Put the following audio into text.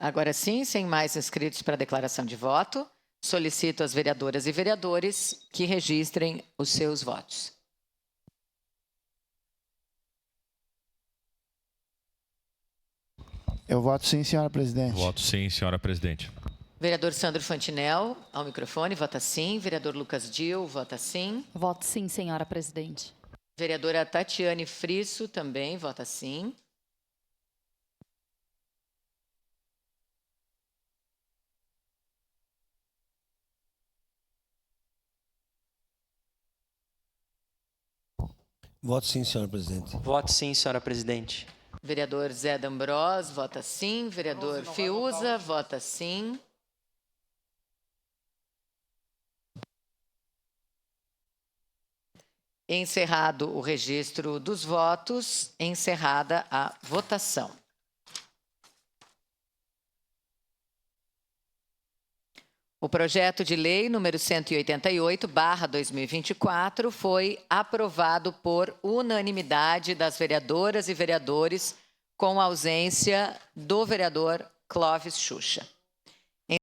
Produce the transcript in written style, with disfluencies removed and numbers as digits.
Agora sim, sem mais inscritos para declaração de voto, solicito às vereadoras e vereadores que registrem os seus votos. Eu voto sim, senhora presidente. Voto sim, senhora presidente. Vereador Sandro Fantinel, ao microfone, vota sim. Vereador Lucas Dil, vota sim. Voto sim, senhora presidente. Vereadora Tatiane Frisso, também vota sim. Voto sim, senhora presidente. Voto sim, senhora presidente. Vereador Zé D'Ambros, vota sim. Vereador Fiuza, vota sim. Encerrado o registro dos votos, encerrada a votação. O projeto de lei número 188/2024 foi aprovado por unanimidade das vereadoras e vereadores, com ausência do vereador Clóvis Xuxa.